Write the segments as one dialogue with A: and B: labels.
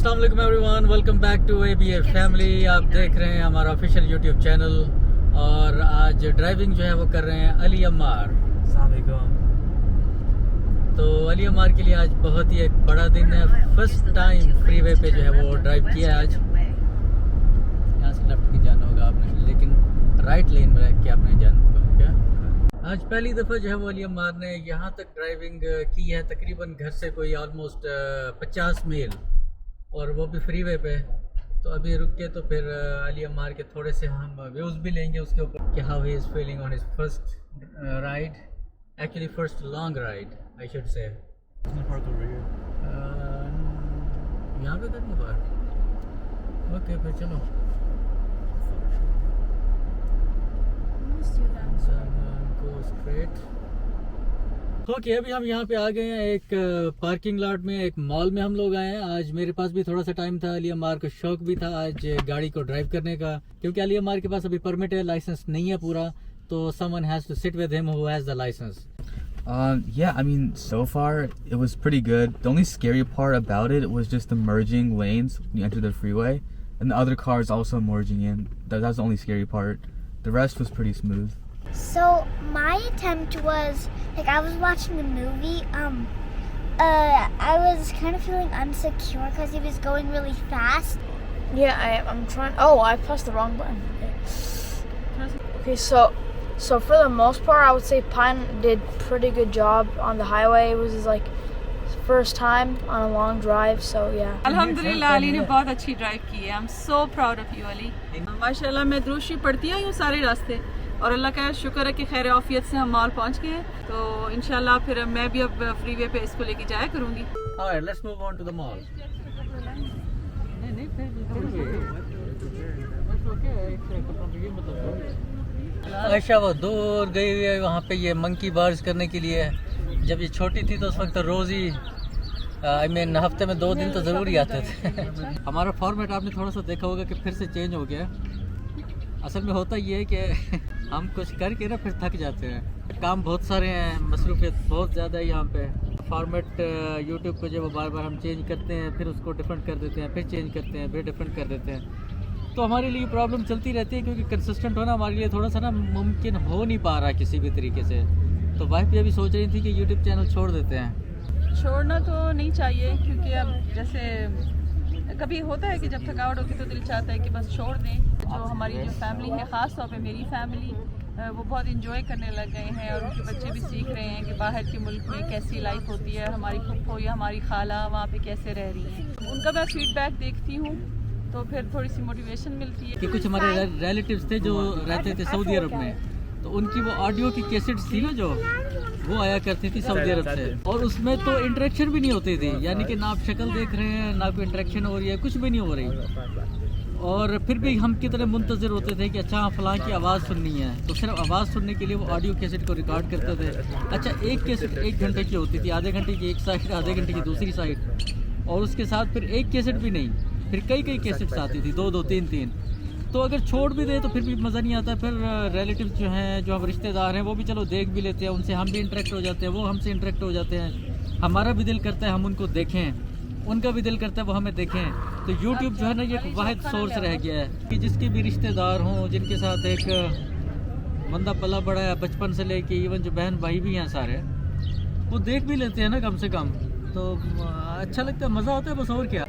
A: अस्सलाम वालेकुम everyone, welcome back to ABA family. आप देख रहे हैं हमारा ऑफिशियल यूट्यूब चैनल और आज ड्राइविंग जो है वो कर रहे हैं अली अम्मार। तो अली अम्मार के लिए आज बहुत ही एक बड़ा दिन है। फर्स्ट टाइम फ्रीवे पे जो है वो ड्राइव किया आज। यहाँ से लेफ्ट की जाना होगा आपने, लेकिन राइट लेन में रह के आपने जाना होगा। क्या आज पहली दफ़ा जो है वो अली अम्मार ने यहाँ तक ड्राइविंग की है, तकरीबन घर से कोई ऑलमोस्ट 50 मील, और वो भी फ्रीवे पे। तो अभी रुक के तो फिर अली अम्मार के थोड़े से हम व्यूज़ भी लेंगे उसके ऊपर कि how he is feeling on his first ride, actually first long ride I should say. यहाँ पे करनी बात। ओके फिर चलो। Go straight. ओके अभी हम यहाँ पे आ गए हैं एक पार्किंग लॉट में, एक मॉल में हम लोग आए हैं। आज मेरे पास भी थोड़ा सा टाइम था, अली अम्मार को शौक भी था आज गाड़ी को ड्राइव करने का, क्योंकि अली अम्मार के पास अभी परमिट है, लाइसेंस नहीं है पूरा, तो someone has to sit with him who has the license.
B: Yeah, I mean, so far it was pretty good. The only scary part about it was just the merging lanes when you enter the freeway, and the other cars also merging in. That's the only scary part. The rest was pretty smooth.
C: So my attempt was like I was watching the movie. I was kind of feeling insecure because he was going really fast.
D: Yeah, I'm trying. Oh, I pressed the wrong button. Okay, so for the most part, I would say Pine did pretty good job on the highway. It was his like first time on a long drive, so yeah.
E: अल्हम्दुलिल्लाह अली ने बहुत अच्छी drive की है। I'm so proud of you Ali. माशाल्लाह मैं दुरूशी पढ़ती आई हूँ सारे रास्ते, और अल्लाह का शुक्र है कि खैर आफियत से हम मॉल पहुँच गए हैं। तो इंशाल्लाह फिर मैं भी अब फ्रीवे पे इसको लेके जाया करूँगी।
A: Alright, let's move on to the mall. Ayesha वो दूर गई हुई है वहाँ पे ये मंकी बार्स करने के लिए। जब ये छोटी थी तो उस वक्त रोज़ ही आई मीन हफ्ते में 2 दिन तो ज़रूर ही आते थे। हमारा फॉर्मेट आपने थोड़ा सा देखा होगा कि फिर से चेंज हो गया। असल में होता ये है कि हम कुछ करके ना फिर थक जाते हैं, काम बहुत सारे हैं, मसरूफियत बहुत ज़्यादा है यहाँ पे। फॉर्मेट यूट्यूब पे जो बार बार हम चेंज करते हैं, फिर उसको डिफरेंट कर देते हैं, फिर चेंज करते हैं, फिर डिफरेंट कर देते हैं। तो हमारे लिए प्रॉब्लम चलती रहती है, क्योंकि कंसिस्टेंट होना हमारे लिए थोड़ा सा ना मुमकिन हो नहीं पा रहा किसी भी तरीके से। तो वाइफ भी अभी सोच रही थी कि यूट्यूब चैनल छोड़ देते हैं।
E: छोड़ना तो नहीं चाहिए, क्योंकि अब जैसे कभी होता है कि जब थकावट होती है तो दिल चाहता है कि बस छोड़ दें। जो हमारी जो फैमिली है, ख़ास तौर पे मेरी फैमिली, वो बहुत इंजॉय करने लग गए हैं, और उनके बच्चे भी सीख रहे हैं कि बाहर के मुल्क में कैसी लाइफ होती है, हमारी फुफ्फो या हमारी खाला वहाँ पे कैसे रह रही हैं। उनका मैं फीडबैक देखती हूँ तो फिर थोड़ी सी मोटिवेशन मिलती है।
A: कि कुछ हमारे रिलेटिव्स थे जो रहते थे सऊदी अरब में, तो उनकी वो ऑडियो की कैसेट्स थी ना जो वो आया करती थी सऊदी अरब से, और उसमें तो इंटरेक्शन भी नहीं होती थी, यानी कि ना आप शक्ल देख रहे हैं, ना कोई इंटरेक्शन हो रही है, कुछ भी नहीं हो रही। और फिर भी हम कितने मुंतज़िर होते थे कि अच्छा फ़लाँ की आवाज़ सुननी है, तो सिर्फ आवाज़ सुनने के लिए वो ऑडियो कैसेट को रिकॉर्ड करते थे। अच्छा एक कैसेट 1 घंटे की होती थी, आधे घंटे की एक साइड, आधे घंटे की दूसरी साइड, और उसके साथ फिर एक कैसेट भी नहीं, फिर कई कैसेट्स आती थी, 2 3। तो अगर छोड़ भी दे तो फिर भी मज़ा नहीं आता। फिर रिलेटिव्स जो हैं, जो हम रिश्तेदार हैं, वो भी चलो देख भी लेते हैं, उनसे हम भी इंटरेक्ट हो जाते हैं, वो हमसे इंटरेक्ट हो जाते हैं, हमारा भी दिल करता है हम उनको देखें, उनका भी दिल करता है वो हमें देखें। तो YouTube जो है ना, ये एक वाहिद सोर्स रह गया है कि जिसके भी रिश्तेदार हों, जिनके साथ एक बंदा पला बड़ा है बचपन से लेके, इवन जो बहन भाई भी हैं सारे, वो देख भी लेते हैं ना कम से कम, तो अच्छा लगता है, मज़ा आता है, बस और क्या।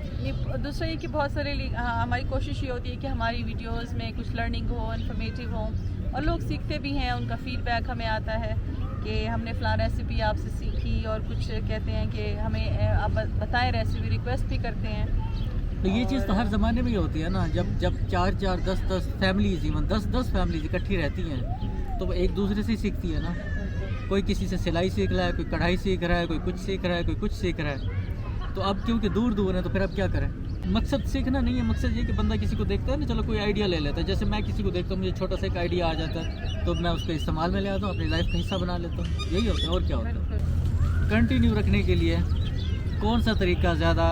E: दूसरा ये कि बहुत सारे हमारी कोशिश ये होती है कि हमारी वीडियोस में कुछ लर्निंग हो, इन्फॉर्मेटिव हो, और लोग सीखते भी हैं, उनका फीडबैक हमें आता है कि हमने फ़लाँ रेसिपी आपसे सीखी, और कुछ कहते हैं कि हमें आप बताएं रेसिपी, रिक्वेस्ट भी करते हैं।
A: तो ये चीज़ तो हर ज़माने में ही होती है ना, जब 4 10 फैमिलीज, इवन 10 फैमिलीज इकट्ठी रहती हैं, तो वो एक दूसरे से सीखती है ना। कोई किसी से सिलाई सीख रहा है, कोई कढ़ाई सीख रहा है, कोई कुछ सीख रहा है, कोई कुछ सीख रहा है। तो अब क्योंकि दूर है तो फिर अब क्या करें। मकसद सीखना नहीं है, मकसद ये कि बंदा किसी को देखता है ना, चलो कोई आइडिया ले लेता है। जैसे मैं किसी को देखता हूँ, मुझे छोटा सा एक आइडिया आ जाता है, तो मैं उसको इस्तेमाल में ले आता हूँ, अपनी लाइफ का हिस्सा बना लेता हूँ। यही होता है, और क्या होता है। कंटिन्यू रखने के लिए कौन सा तरीका ज़्यादा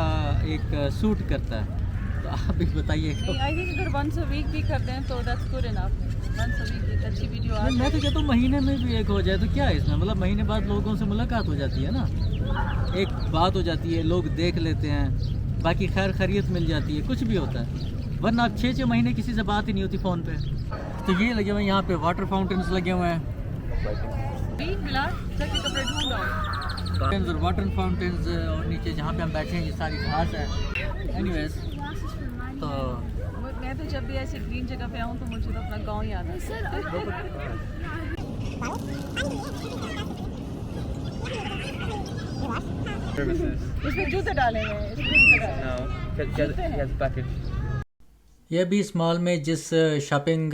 A: एक सूट करता है, तो आप भी बताइए।
E: आई थिंक अगर वंस अ वीक भी कर दें तो that's good enough. Once a week अच्छी वीडियो आ,
A: मैं तो कहता हूँ महीने में भी एक हो जाए तो क्या है इसमें, मतलब महीने बाद लोगों से मुलाकात हो जाती है ना, एक बात हो जाती है, लोग देख लेते हैं, बाकी खैर खैरियत मिल जाती है, कुछ भी होता है, वरना आप 6-6 महीने किसी से बात ही नहीं होती फ़ोन पे। तो ये लगे हुए हैं यहाँ पे वाटर फाउंटेन्स लगे हुए हैं,
E: कपड़े ढूंढ
A: और वाटर फाउंटेन्स, और नीचे जहाँ पे हम बैठे हैं ये सारी घास है। एनीवेज, तो
E: मैं तो जब भी ऐसे ग्रीन जगह पे आऊँ तो मुझे तो अपना गांव याद आता है। इसमें जूते डाले हैं,
A: ये भी इस मॉल में जिस शॉपिंग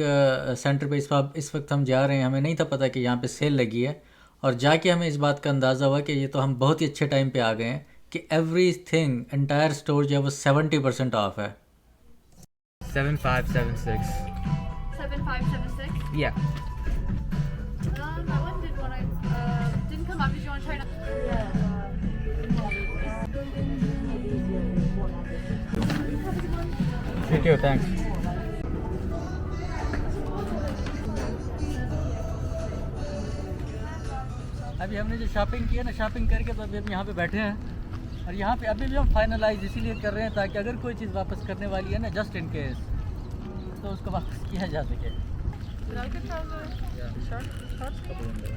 A: सेंटर पे इस वक्त हम जा रहे हैं, हमें नहीं था पता कि यहाँ पे सेल लगी है, और जाके हमें इस बात का अंदाज़ा हुआ कि ये तो हम बहुत ही अच्छे टाइम पे आ गए हैं कि एवरीथिंग एंटायर स्टोर जो है वो 70% ऑफ है।
B: 7576.
F: 7576.
B: Yeah.
F: That one did when I didn't come up. Did you want to try to?
B: Thank you, thanks.
A: अभी हमने जो शॉपिंग की है ना, शॉपिंग करके तो अभी हम यहाँ पे बैठे हैं, और यहाँ पे अभी भी हम फाइनलाइज इसीलिए कर रहे हैं ताकि अगर कोई चीज़ वापस करने वाली है ना, जस्ट इन केस, तो उसको वापस किया जा सके।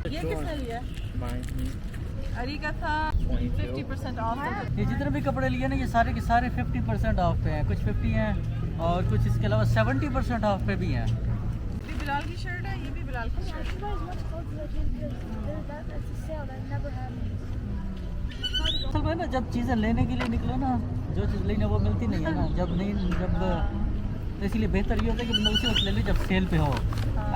E: ये किसने लिया? अली का था 50% ऑफ।
A: ये जितने भी कपड़े लिए ना, ये सारे के सारे 50% ऑफ पे हैं, कुछ 50 हैं और कुछ इसके अलावा 70% ऑफ पे भी हैं।
E: ये बिलाल की शर्ट है, ये भी बिलाल की शर्ट है।
A: असल में ना जब चीज़ें लेने के लिए निकलो ना, जो चीज़ लेनी है वो मिलती नहीं है ना, जब इसीलिए बेहतर ये होता है कि बंदा उसे वक्त ले ले जब सेल पे हो।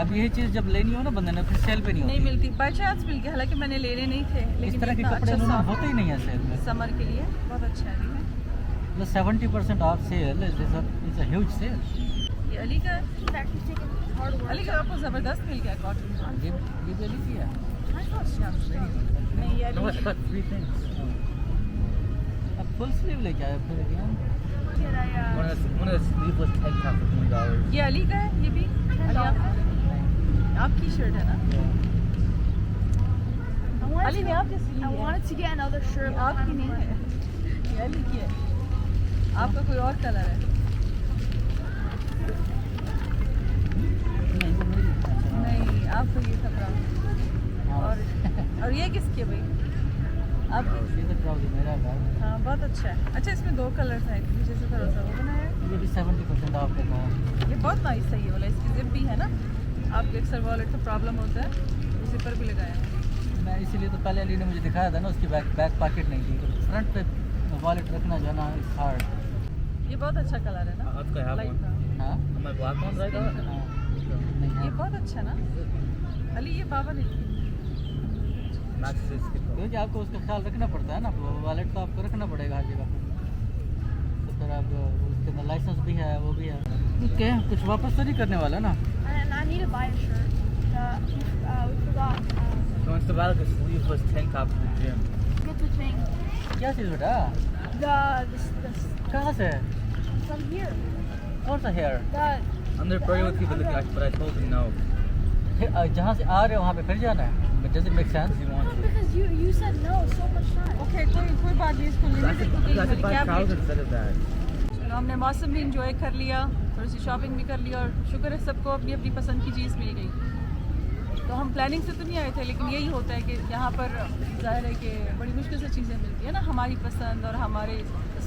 A: अब यही चीज़ जब लेनी हो ना बंदे ने, फिर सेल पे नहीं
E: मिलती, बाई चांस मिल गया, हालांकि मैंने लेने नहीं थे,
A: इस
E: लेकिन
A: तरह के
E: इतना
A: कपड़े
E: अच्छा
A: उन्होंने
E: साफ
A: होते ही नहीं है सेल में।
E: समर के लिए बहुत अच्छा है।
A: मतलब 70% of sale is a huge sale.
E: ये अली का, अली का आपको ज़बरदस्त मिल गया कॉटन।
A: ये भी अली की है।
E: नहीं, ये अली की है।
A: 3 things। अब फुल स्लीव लेके आए फिर again।
B: One of the sleeveless tank tops for $20.
E: ये अली का है, ये भी अली आपकी शर्ट है ना? अली ने आपके सी
F: I wanted to get another shirt.
E: आपकी नहीं है, ये अली की है। आपका कोई और कलर है? नहीं, आपको ये कपड़ा। और ये किसकी है भाई? आपकी?
A: ये तो ट्राउजर मेरा है।
E: हाँ, बहुत अच्छा है। अच्छा, इसमें 2 कलर्स हैं, पीछे से थोड़ा सा वो बनाया है।
A: ये भी 70% ऑफ पे था।
E: ये बहुत नाइस है ये वाला, इसकी जिप भी है ना, आपके अक्सर वॉलेट का प्रॉब्लम होता है, जिपर भी लगाया है।
A: मैं इसीलिए तो पहले अली ने मुझे दिखाया था ना, उसकी बैक पॉकेट नहीं थी, तो फ्रंट पे वॉलेट रखना जो है ना इट्स हार्ड।
E: ये बहुत अच्छा कलर है ना,
B: I've got
E: लाइट
B: one.
E: का।
A: हाँ
B: On my black ones, right?
A: हाँ, नहीं
E: ये
A: है।
E: बहुत अच्छा ना अली, ये बाबा ने
B: Matches his skin color.
A: क्योंकि आपको उसका ख्याल रखना पड़ता है ना, वॉलेट तो आपको रखना पड़ेगा हर जगह पे। तो फिर आप उसके अंदर लाइसेंस भी है, वो भी है। ओके, कुछ वापस तो नहीं करने वाला ना?
F: And I need to buy a shirt. We forgot.
B: No, it's about like a sleeveless tank top for the gym.
F: Get the thing.
A: क्या चीज़ बेटा?
F: This
A: कहाँ से?
F: from here.
A: कौन सा hair?
F: The
B: I'm there praying with people, but I told him no.
A: जहाँ से आ रहे हो वहाँ पे फिर जाना है? Does it make sense?
B: He wants to.
F: because you said no so much time.
E: Okay, कोई बात नहीं, इसको
B: I should buy trousers instead of that.
E: चलो, हमने मौसम भी इंजॉय कर लिया, थोड़ी सी शॉपिंग भी कर लिया, और शुक्र है सबको अपनी अपनी पसंद की चीज़ मिल गई। तो हम प्लानिंग से तो नहीं आए थे, लेकिन यही होता है कि यहाँ पर ज़ाहिर है कि बड़ी मुश्किल से चीज़ें मिलती है ना, हमारी पसंद और हमारे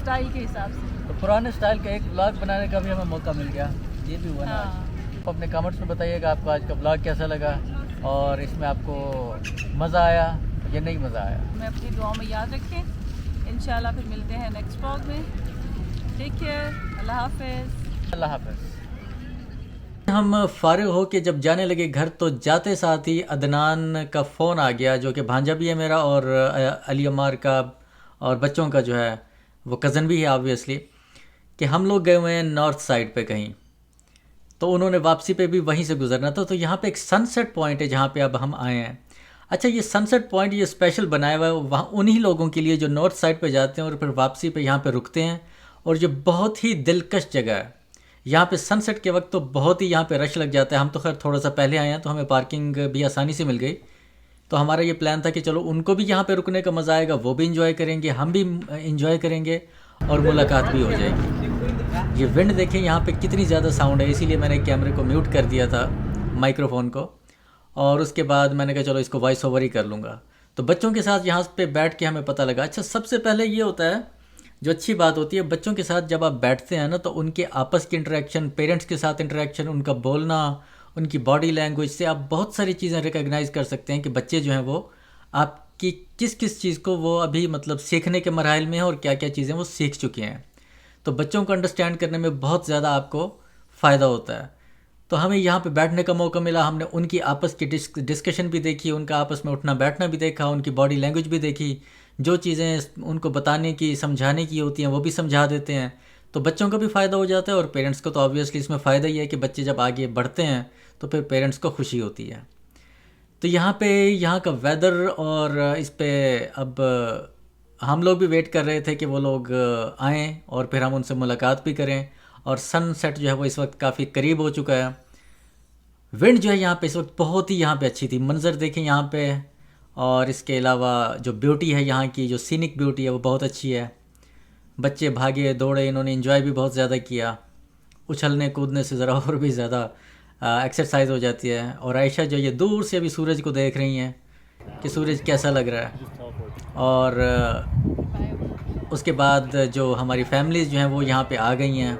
E: स्टाइल के हिसाब से।
A: तो पुराने स्टाइल का एक ब्लॉग बनाने का भी हमें मौका मिल गया, ये भी हुआ ना।
E: हाँ।
A: आप अपने कमेंट्स में बताइएगा आपको आज का ब्लॉग कैसा लगा, और इसमें आपको मज़ा आया या नहीं मज़ा आया।
E: मैं अपनी दुआओं में याद रखें, इंशाल्लाह फिर मिलते हैं नेक्स्ट ब्लॉग में। टेक केयर, अल्लाह हाफिज़।
A: अल्लाह हाफिज़। हम फारिग हो के जब जाने लगे घर, तो जाते साथ ही अदनान का फ़ोन आ गया, जो कि भांजा भी है मेरा और अली अमार का, और बच्चों का जो है वो कज़न भी है ऑब्वियसली, कि हम लोग गए हुए हैं नॉर्थ साइड पे कहीं, तो उन्होंने वापसी पे भी वहीं से गुजरना था। तो यहाँ पे एक सनसेट पॉइंट है जहाँ पे अब हम आए हैं। अच्छा, ये सनसेट पॉइंट ये स्पेशल बनाया हुआ है वहाँ उन्हीं लोगों के लिए जो नॉर्थ साइड पे जाते हैं और फिर वापसी पे यहाँ पे रुकते हैं, और ये बहुत ही दिलकश जगह है। यहाँ पे सनसेट के वक्त तो बहुत ही यहाँ पे रश लग जाता है। हम तो खैर थोड़ा सा पहले आए हैं तो हमें पार्किंग भी आसानी से मिल गई, तो हमारा ये प्लान था कि चलो उनको भी यहाँ पे रुकने का मज़ा आएगा, वो भी इंजॉय करेंगे, हम भी इंजॉय करेंगे, और मुलाकात भी हो जाएगी। ये विंड देखें यहाँ पे कितनी ज़्यादा साउंड है, इसीलिए मैंने कैमरे को म्यूट कर दिया था, माइक्रोफोन को, और उसके बाद मैंने कहा चलो इसको वॉइस ओवर ही कर लूँगा। तो बच्चों के साथ यहाँ पे बैठ के हमें पता लगा। अच्छा, सबसे पहले ये होता है, जो अच्छी बात होती है बच्चों के साथ जब आप बैठते हैं ना, तो उनके आपस की इंटरेक्शन, पेरेंट्स के साथ इंटरेक्शन, उनका बोलना, उनकी बॉडी लैंग्वेज से आप बहुत सारी चीज़ें रिकॉग्नाइज़ कर सकते हैं कि बच्चे जो हैं वो आपकी किस किस चीज़ को वो अभी मतलब सीखने के मराहिल में हैं और क्या क्या चीज़ें वो सीख चुके हैं। तो बच्चों को अंडरस्टैंड करने में बहुत ज़्यादा आपको फ़ायदा होता है। तो हमें यहाँ पे बैठने का मौका मिला, हमने उनकी आपस की डिस्कशन भी देखी, उनका आपस में उठना बैठना भी देखा, उनकी बॉडी लैंग्वेज भी देखी, जो चीज़ें उनको बताने की समझाने की होती हैं वो भी समझा देते हैं। तो बच्चों का भी फ़ायदा हो जाता है और पेरेंट्स को तो ऑब्वियसली इसमें फ़ायदा ही है कि बच्चे जब आगे बढ़ते हैं तो फिर पेरेंट्स को खुशी होती है। तो यहाँ पे यहाँ का वेदर और इस पे अब हम लोग भी वेट कर रहे थे कि वो लोग आएँ और फिर हम उनसे मुलाकात भी करें। और सनसेट जो है वो इस वक्त काफ़ी करीब हो चुका है। विंड जो है यहाँ पे इस वक्त बहुत ही यहाँ पे अच्छी थी, मंज़र देखें यहाँ पे, और इसके अलावा जो ब्यूटी है यहाँ की, जो सीनिक ब्यूटी है वो बहुत अच्छी है। बच्चे भागे दौड़े, इन्होंने एंजॉय भी बहुत ज़्यादा किया। उछलने कूदने से ज़रा और भी ज़्यादा एक्सरसाइज हो जाती है। और आयशा जो ये दूर से अभी सूरज को देख रही हैं कि सूरज कैसा लग रहा है। और उसके बाद जो हमारी फैमिलीज़ जो हैं वो यहाँ पे आ गई हैं,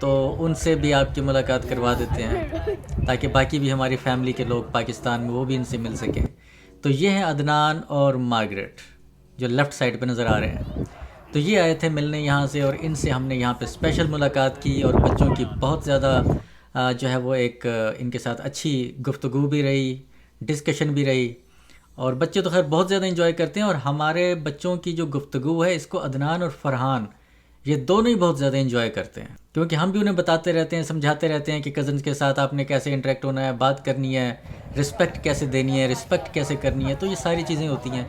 A: तो उनसे भी आपकी मुलाकात करवा देते हैं ताकि बाकी भी हमारी फैमिली के लोग पाकिस्तान में वो भी इनसे मिल सकें। तो ये हैं अदनान और मार्गरेट जो लेफ़्ट साइड पे नज़र आ रहे हैं। तो ये आए थे मिलने यहाँ से और इनसे हमने यहाँ पे स्पेशल मुलाकात की और बच्चों की बहुत ज़्यादा जो है वो एक इनके साथ अच्छी गुफ्तगू भी रही, डिस्कशन भी रही। और बच्चे तो खैर बहुत ज़्यादा इंजॉय करते हैं। और हमारे बच्चों की जो गुफ्तगू है इसको अदनान और फ़रहान ये दोनों ही बहुत ज़्यादा इंजॉय करते हैं, क्योंकि हम भी उन्हें बताते रहते हैं, समझाते रहते हैं कि कज़न्स के साथ आपने कैसे इंटरेक्ट होना है, बात करनी है, रिस्पेक्ट कैसे देनी है, रिस्पेक्ट कैसे करनी है। तो ये सारी चीज़ें होती हैं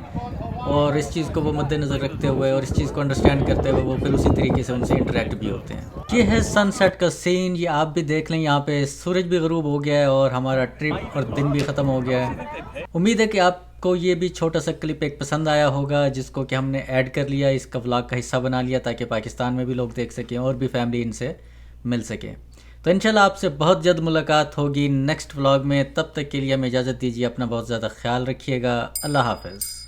A: और इस चीज़ को वो मद्देनज़र रखते हुए और इस चीज़ को अंडरस्टैंड करते हुए वो फिर उसी तरीके से उनसे इंटरेक्ट भी होते हैं। ये है सनसेट का सीन, ये आप भी देख लें। यहाँ पे सूरज भी ग़रूब हो गया है और हमारा ट्रिप और दिन भी ख़त्म हो गया है। उम्मीद है कि आपको ये भी छोटा सा क्लिप एक पसंद आया होगा, जिसको कि हमने ऐड कर लिया, इसका व्लॉग का हिस्सा बना लिया ताकि पाकिस्तान में भी लोग देख सकें और भी फैमिली इनसे मिल सके। तो इंशाल्लाह आपसे बहुत जल्द मुलाकात होगी नेक्स्ट व्लॉग में। तब तक के लिए हमें इजाज़त दीजिए, अपना बहुत ज़्यादा ख्याल रखिएगा। अल्लाह हाफ़िज़।